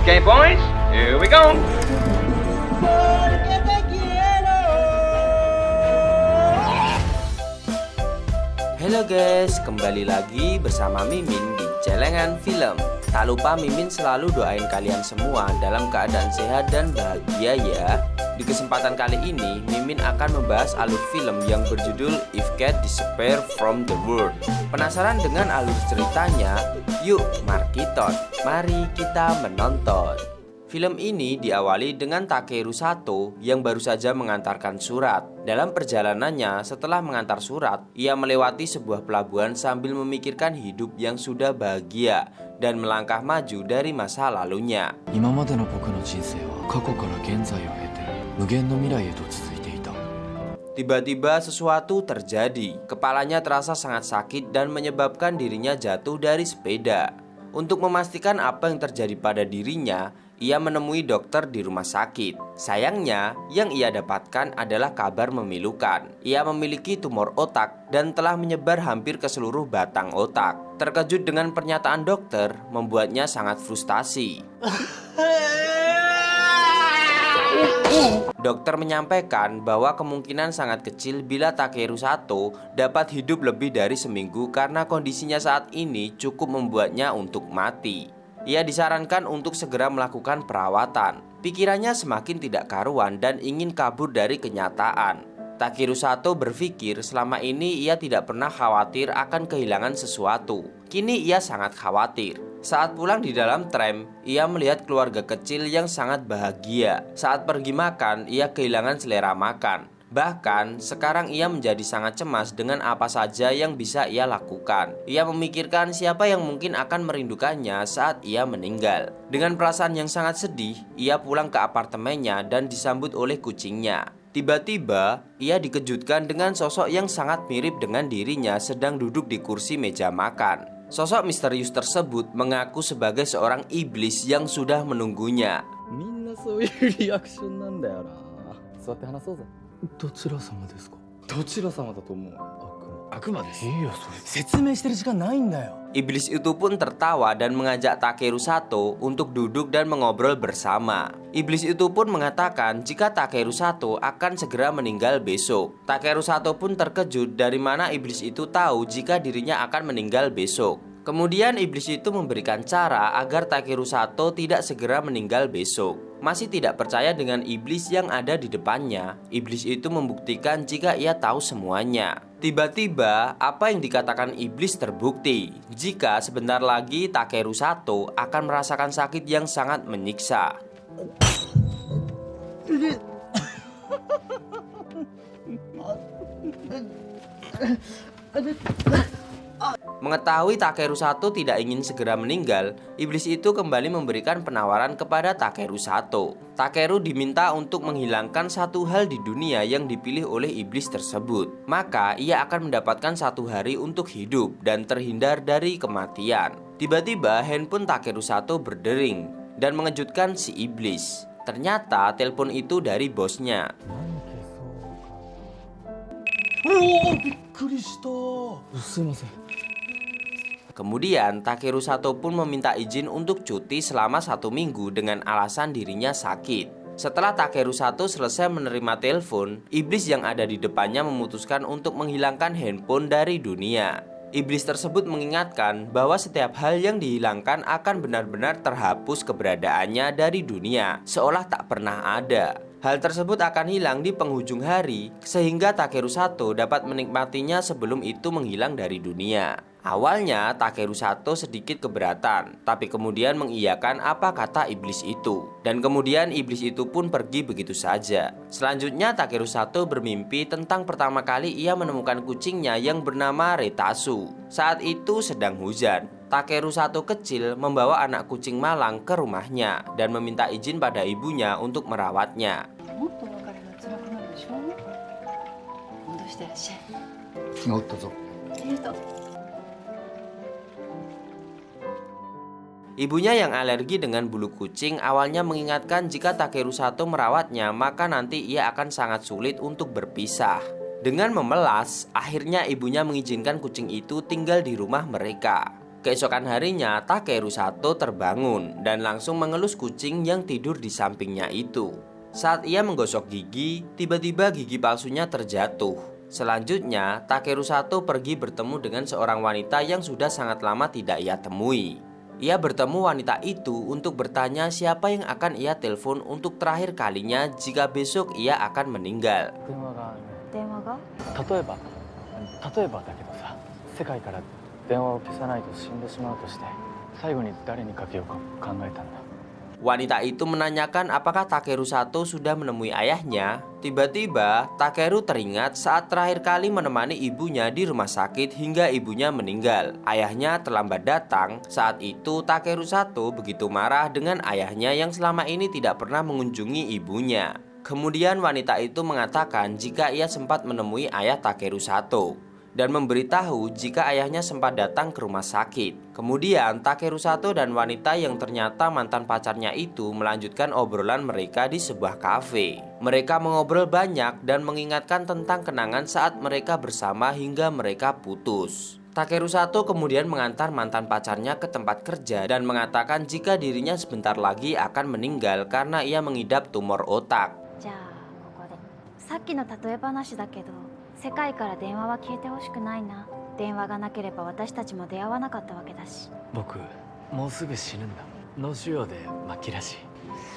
Okay, boys, here we go. Halo guys, kembali lagi bersama Mimin di Celengan Film. Tak lupa Mimin selalu doain kalian semua dalam keadaan sehat dan bahagia ya. Di kesempatan kali ini, Mimin akan membahas alur film yang berjudul If Cat Disappear from the World. Penasaran dengan alur ceritanya? Yuk, mari kita menonton. Film ini diawali dengan Takeru Sato yang baru saja mengantarkan surat. Dalam perjalanannya, setelah mengantar surat, ia melewati sebuah pelabuhan sambil memikirkan hidup yang sudah bahagia dan melangkah maju dari masa lalunya. Tiba-tiba sesuatu terjadi. Kepalanya terasa sangat sakit dan menyebabkan dirinya jatuh dari sepeda. Untuk memastikan apa yang terjadi pada dirinya, ia menemui dokter di rumah sakit. Sayangnya, yang ia dapatkan adalah kabar memilukan. Ia memiliki tumor otak dan telah menyebar hampir ke seluruh batang otak. Terkejut dengan pernyataan dokter, membuatnya sangat frustasi. Dokter menyampaikan bahwa kemungkinan sangat kecil bila Takeru Sato dapat hidup lebih dari seminggu karena kondisinya saat ini cukup membuatnya untuk mati. Ia disarankan untuk segera melakukan perawatan. Pikirannya semakin tidak karuan dan ingin kabur dari kenyataan. Takeru Sato berpikir selama ini ia tidak pernah khawatir akan kehilangan sesuatu. Kini ia sangat khawatir. Saat pulang di dalam tram, ia melihat keluarga kecil yang sangat bahagia. Saat pergi makan, ia kehilangan selera makan. Bahkan, sekarang ia menjadi sangat cemas dengan apa saja yang bisa ia lakukan. Ia memikirkan siapa yang mungkin akan merindukannya saat ia meninggal. Dengan perasaan yang sangat sedih, ia pulang ke apartemennya dan disambut oleh kucingnya. Tiba-tiba, ia dikejutkan dengan sosok yang sangat mirip dengan dirinya sedang duduk di kursi meja makan. Sosok misterius tersebut mengaku sebagai seorang iblis yang sudah menunggunya. どちら様ですか？どちら様だと思う？悪魔です。いいよそれ。説明してる時間ないんだよ。 Iblis itu pun tertawa dan mengajak Takeru Sato untuk duduk dan mengobrol bersama. Iblis itu pun mengatakan jika Takeru Sato akan segera meninggal besok. Takeru Sato pun terkejut dari mana iblis itu tahu jika dirinya akan meninggal besok. Kemudian iblis itu memberikan cara agar Takeru Sato tidak segera meninggal besok. Masih tidak percaya dengan iblis yang ada di depannya, iblis itu membuktikan jika ia tahu semuanya. Tiba-tiba, apa yang dikatakan iblis terbukti. Jika sebentar lagi Takeru Sato akan merasakan sakit yang sangat menyiksa. Mengetahui Takeru Sato tidak ingin segera meninggal, iblis itu kembali memberikan penawaran kepada Takeru Sato. Takeru diminta untuk menghilangkan satu hal di dunia yang dipilih oleh iblis tersebut. Maka ia akan mendapatkan satu hari untuk hidup dan terhindar dari kematian. Tiba-tiba handphone Takeru Sato berdering dan mengejutkan si iblis. Ternyata telepon itu dari bosnya. Kemudian Takeru Sato pun meminta izin untuk cuti selama 1 minggu dengan alasan dirinya sakit. Setelah Takeru Sato selesai menerima telepon, iblis yang ada di depannya memutuskan untuk menghilangkan handphone dari dunia. Iblis tersebut mengingatkan bahwa setiap hal yang dihilangkan akan benar-benar terhapus keberadaannya dari dunia, seolah tak pernah ada. Hal tersebut akan hilang di penghujung hari, sehingga Takeru Sato dapat menikmatinya sebelum itu menghilang dari dunia. Awalnya Takeru Sato sedikit keberatan, tapi kemudian mengiyakan apa kata iblis itu. Dan kemudian iblis itu pun pergi begitu saja. Selanjutnya Takeru Sato bermimpi tentang pertama kali ia menemukan kucingnya yang bernama Retasu. Saat itu sedang hujan. Takeru Sato kecil membawa anak kucing malang ke rumahnya dan meminta izin pada ibunya untuk merawatnya. Ibunya yang alergi dengan bulu kucing awalnya mengingatkan jika Takeru Sato merawatnya, maka nanti ia akan sangat sulit untuk berpisah. Dengan memelas, akhirnya ibunya mengizinkan kucing itu tinggal di rumah mereka. Keesokan harinya, Takeru Sato terbangun dan langsung mengelus kucing yang tidur di sampingnya itu. Saat ia menggosok gigi, tiba-tiba gigi palsunya terjatuh. Selanjutnya, Takeru Sato pergi bertemu dengan seorang wanita yang sudah sangat lama tidak ia temui. Ia bertemu wanita itu untuk bertanya siapa yang akan ia telepon untuk terakhir kalinya jika besok ia akan meninggal. 電話が例えばだけどさ、世界から電話を消さないと死んでしまうとして、最後に誰にかけようか考えたんだ。 Wanita itu menanyakan apakah Takeru Sato sudah menemui ayahnya. Tiba-tiba, Takeru teringat saat terakhir kali menemani ibunya di rumah sakit hingga ibunya meninggal. Ayahnya terlambat datang. Saat itu, Takeru Sato begitu marah dengan ayahnya yang selama ini tidak pernah mengunjungi ibunya. Kemudian wanita itu mengatakan jika ia sempat menemui ayah Takeru Sato dan memberitahu jika ayahnya sempat datang ke rumah sakit. Kemudian Takeru Sato dan wanita yang ternyata mantan pacarnya itu melanjutkan obrolan mereka di sebuah kafe. Mereka mengobrol banyak dan mengingatkan tentang kenangan saat mereka bersama hingga mereka putus. Takeru Sato kemudian mengantar mantan pacarnya ke tempat kerja dan mengatakan jika dirinya sebentar lagi akan meninggal karena ia mengidap tumor otak. じゃあここでさっきの例え話だけど世界から電話は消えてほしくないな。電話がなければ私たちも出会わなかったわけだし。僕もうすぐ死ぬんだ。脳腫瘍で末期らしい。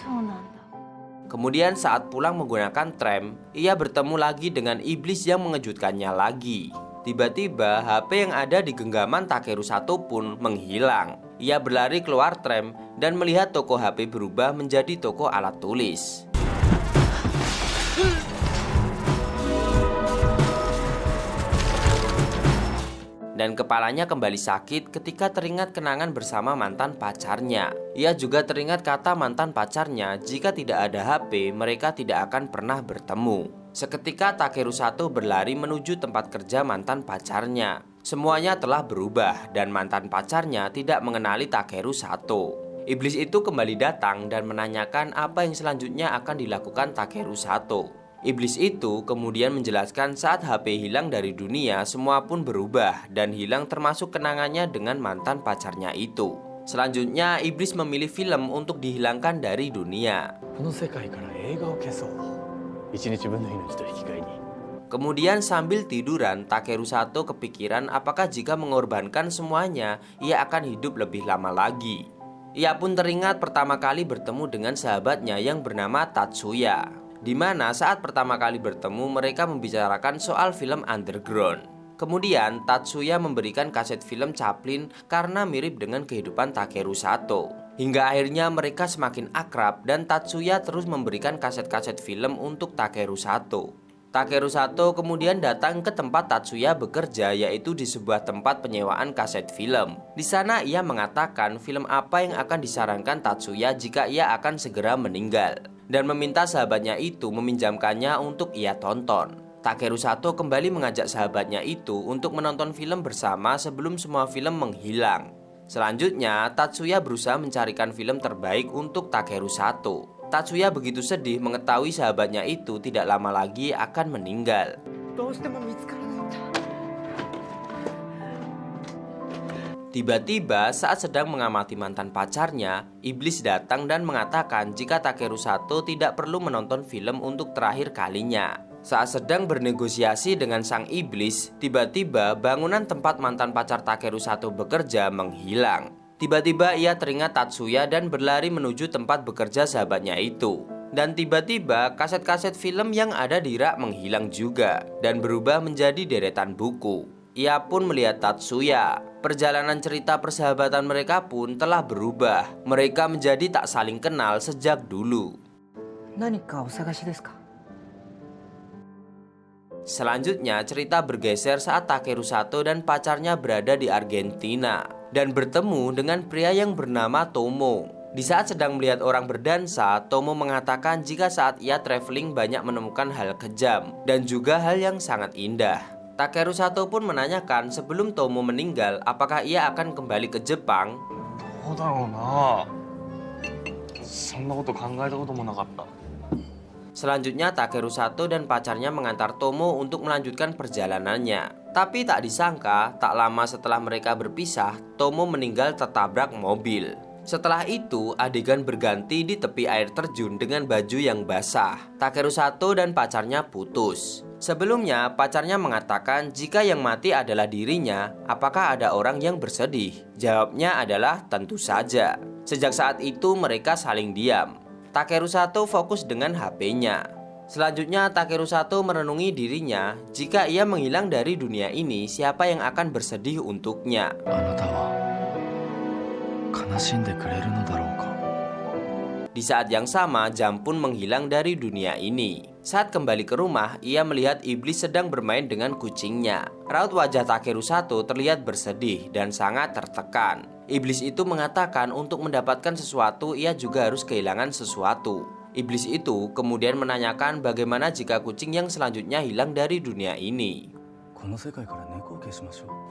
そうなんだ。 Kemudian saat pulang menggunakan tram, ia bertemu lagi dengan iblis yang mengejutkannya lagi. Tiba-tiba HP yang ada di genggaman Takeru Sato pun menghilang. Ia berlari keluar tram dan melihat toko HP berubah menjadi toko alat tulis. Dan kepalanya kembali sakit ketika teringat kenangan bersama mantan pacarnya. Ia juga teringat kata mantan pacarnya, jika tidak ada HP, mereka tidak akan pernah bertemu. Seketika Takeru Sato berlari menuju tempat kerja mantan pacarnya. Semuanya telah berubah dan mantan pacarnya tidak mengenali Takeru Sato. Iblis itu kembali datang dan menanyakan apa yang selanjutnya akan dilakukan Takeru Sato. Iblis itu kemudian menjelaskan saat HP hilang dari dunia, semua pun berubah dan hilang termasuk kenangannya dengan mantan pacarnya itu. Selanjutnya, iblis memilih film untuk dihilangkan dari dunia. Kemudian sambil tiduran, Takeru Sato kepikiran apakah jika mengorbankan semuanya, ia akan hidup lebih lama lagi. Ia pun teringat pertama kali bertemu dengan sahabatnya yang bernama Tatsuya, di mana saat pertama kali bertemu mereka membicarakan soal film underground. Kemudian Tatsuya memberikan kaset film Chaplin karena mirip dengan kehidupan Takeru Sato. Hingga akhirnya mereka semakin akrab dan Tatsuya terus memberikan kaset-kaset film untuk Takeru Sato. Takeru Sato kemudian datang ke tempat Tatsuya bekerja, yaitu di sebuah tempat penyewaan kaset film. Di sana ia mengatakan film apa yang akan disarankan Tatsuya jika ia akan segera meninggal, dan meminta sahabatnya itu meminjamkannya untuk ia tonton. Takeru Sato kembali mengajak sahabatnya itu untuk menonton film bersama sebelum semua film menghilang. Selanjutnya, Tatsuya berusaha mencarikan film terbaik untuk Takeru Sato. Tatsuya begitu sedih mengetahui sahabatnya itu tidak lama lagi akan meninggal. Tiba-tiba saat sedang mengamati mantan pacarnya, iblis datang dan mengatakan jika Takeru Sato tidak perlu menonton film untuk terakhir kalinya. Saat sedang bernegosiasi dengan sang iblis, tiba-tiba bangunan tempat mantan pacar Takeru Sato bekerja menghilang. Tiba-tiba ia teringat Tatsuya dan berlari menuju tempat bekerja sahabatnya itu. Dan tiba-tiba kaset-kaset film yang ada di rak menghilang juga dan berubah menjadi deretan buku. Ia pun melihat Tatsuya. Perjalanan cerita persahabatan mereka pun telah berubah. Mereka menjadi tak saling kenal sejak dulu. Selanjutnya cerita bergeser saat Takeru Sato dan pacarnya berada di Argentina dan bertemu dengan pria yang bernama Tomo. Di saat sedang melihat orang berdansa, Tomo mengatakan jika saat ia traveling banyak menemukan hal kejam dan juga hal yang sangat indah. Takeru Sato pun menanyakan sebelum Tomo meninggal apakah ia akan kembali ke Jepang. Selanjutnya Takeru Sato dan pacarnya mengantar Tomo untuk melanjutkan perjalanannya. Tapi tak disangka, tak lama setelah mereka berpisah, Tomo meninggal tertabrak mobil. Setelah itu, adegan berganti di tepi air terjun dengan baju yang basah. Takeru Sato dan pacarnya putus. Sebelumnya, pacarnya mengatakan jika yang mati adalah dirinya, apakah ada orang yang bersedih? Jawabnya adalah tentu saja. Sejak saat itu mereka saling diam. Takeru Sato fokus dengan HP-nya. Selanjutnya Takeru Sato merenungi dirinya, jika ia menghilang dari dunia ini, siapa yang akan bersedih untuknya? あなたは悲しんでくれるのだろうか。 Di saat yang sama, Jam pun menghilang dari dunia ini. Saat kembali ke rumah, ia melihat iblis sedang bermain dengan kucingnya. Raut wajah Takeru Sato terlihat bersedih dan sangat tertekan. Iblis itu mengatakan untuk mendapatkan sesuatu, ia juga harus kehilangan sesuatu. Iblis itu kemudian menanyakan bagaimana jika kucing yang selanjutnya hilang dari dunia ini. この世界から猫を消しましょう。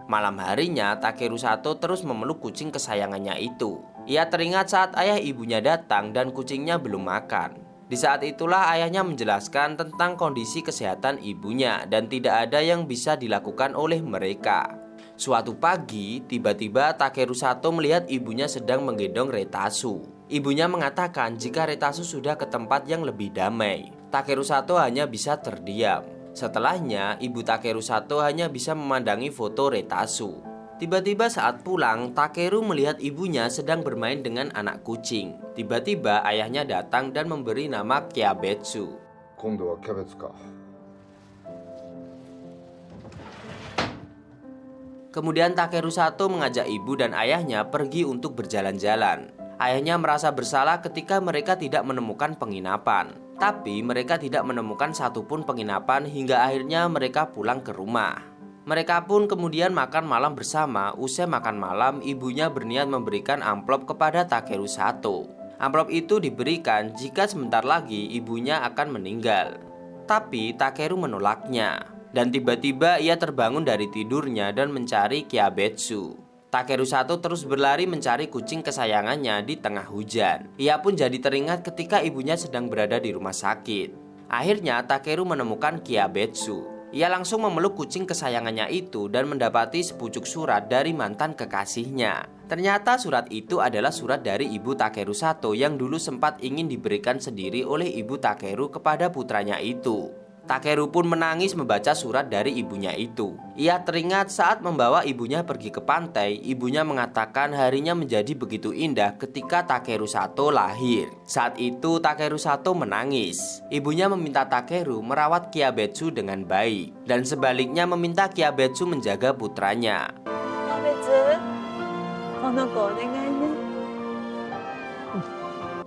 Malam harinya, Takeru Sato terus memeluk kucing kesayangannya itu. Ia teringat saat ayah ibunya datang dan kucingnya belum makan. Di saat itulah ayahnya menjelaskan tentang kondisi kesehatan ibunya dan tidak ada yang bisa dilakukan oleh mereka. Suatu pagi, tiba-tiba Takeru Sato melihat ibunya sedang menggendong Retasu. Ibunya mengatakan jika Retasu sudah ke tempat yang lebih damai. Takeru Sato hanya bisa terdiam. Setelahnya, ibu Takeru Sato hanya bisa memandangi foto Retasu. Tiba-tiba saat pulang, Takeru melihat ibunya sedang bermain dengan anak kucing. Tiba-tiba ayahnya datang dan memberi nama Kyabetsu. 今度はキャベツか。 Kemudian Takeru Sato mengajak ibu dan ayahnya pergi untuk berjalan-jalan. Ayahnya merasa bersalah ketika mereka tidak menemukan penginapan. Tapi mereka tidak menemukan satupun penginapan hingga akhirnya mereka pulang ke rumah. Mereka pun kemudian makan malam bersama. Usai makan malam, ibunya berniat memberikan amplop kepada Takeru Sato. Amplop itu diberikan jika sebentar lagi ibunya akan meninggal. Tapi Takeru menolaknya. Dan tiba-tiba ia terbangun dari tidurnya dan mencari Kyabetsu. Takeru Sato terus berlari mencari kucing kesayangannya di tengah hujan. Ia pun jadi teringat ketika ibunya sedang berada di rumah sakit. Akhirnya Takeru menemukan Kyabetsu. Ia langsung memeluk kucing kesayangannya itu dan mendapati sepucuk surat dari mantan kekasihnya. Ternyata surat itu adalah surat dari ibu Takeru Sato yang dulu sempat ingin diberikan sendiri oleh ibu Takeru kepada putranya itu. Takeru pun menangis membaca surat dari ibunya itu. Ia teringat saat membawa ibunya pergi ke pantai, ibunya mengatakan harinya menjadi begitu indah ketika Takeru Sato lahir. Saat itu Takeru Sato menangis. Ibunya meminta Takeru merawat Kyabetsu dengan baik, dan sebaliknya meminta Kyabetsu menjaga putranya.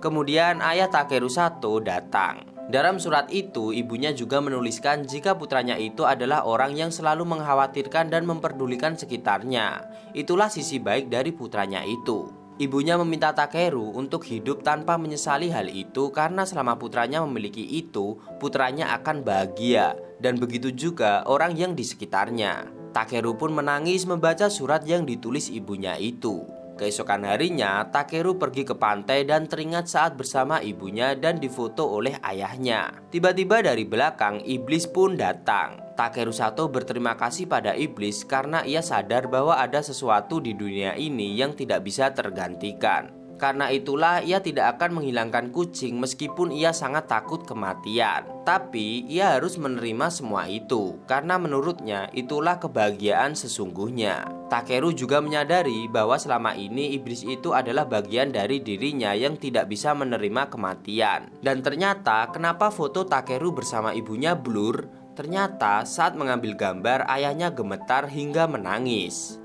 Kemudian ayah Takeru Sato datang. Dalam surat itu, ibunya juga menuliskan jika putranya itu adalah orang yang selalu mengkhawatirkan dan memperdulikan sekitarnya. Itulah sisi baik dari putranya itu. Ibunya meminta Takeru untuk hidup tanpa menyesali hal itu karena selama putranya memiliki itu, putranya akan bahagia. Dan begitu juga orang yang di sekitarnya. Takeru pun menangis membaca surat yang ditulis ibunya itu. Keesokan harinya, Takeru pergi ke pantai dan teringat saat bersama ibunya dan difoto oleh ayahnya. Tiba-tiba dari belakang, iblis pun datang. Takeru Sato berterima kasih pada iblis karena ia sadar bahwa ada sesuatu di dunia ini yang tidak bisa tergantikan. Karena itulah ia tidak akan menghilangkan kucing meskipun ia sangat takut kematian. Tapi ia harus menerima semua itu karena menurutnya itulah kebahagiaan sesungguhnya. Takeru juga menyadari bahwa selama ini iblis itu adalah bagian dari dirinya yang tidak bisa menerima kematian. Dan ternyata kenapa foto Takeru bersama ibunya blur? Ternyata saat mengambil gambar ayahnya gemetar hingga menangis.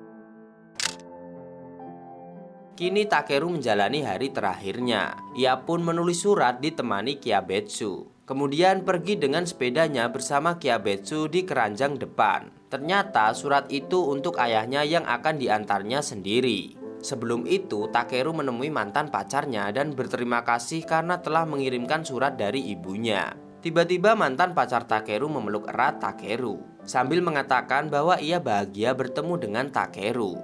Kini Takeru menjalani hari terakhirnya. Ia pun menulis surat ditemani Kyabetsu. Kemudian pergi dengan sepedanya bersama Kyabetsu di keranjang depan. Ternyata surat itu untuk ayahnya yang akan diantarnya sendiri. Sebelum itu Takeru menemui mantan pacarnya dan berterima kasih karena telah mengirimkan surat dari ibunya. Tiba-tiba mantan pacar Takeru memeluk erat Takeru sambil mengatakan bahwa ia bahagia bertemu dengan Takeru.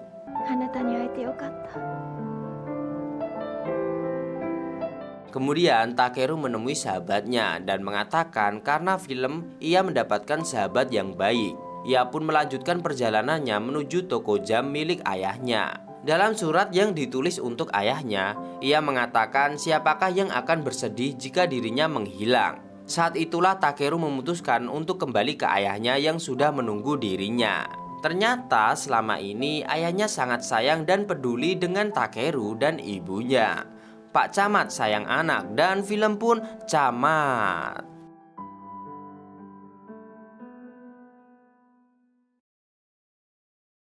Kemudian Takeru menemui sahabatnya dan mengatakan karena film ia mendapatkan sahabat yang baik. Ia pun melanjutkan perjalanannya menuju toko jam milik ayahnya. Dalam surat yang ditulis untuk ayahnya, ia mengatakan siapakah yang akan bersedih jika dirinya menghilang. Saat itulah Takeru memutuskan untuk kembali ke ayahnya yang sudah menunggu dirinya. Ternyata selama ini ayahnya sangat sayang dan peduli dengan Takeru dan ibunya. Pak Camat sayang anak dan film pun camat.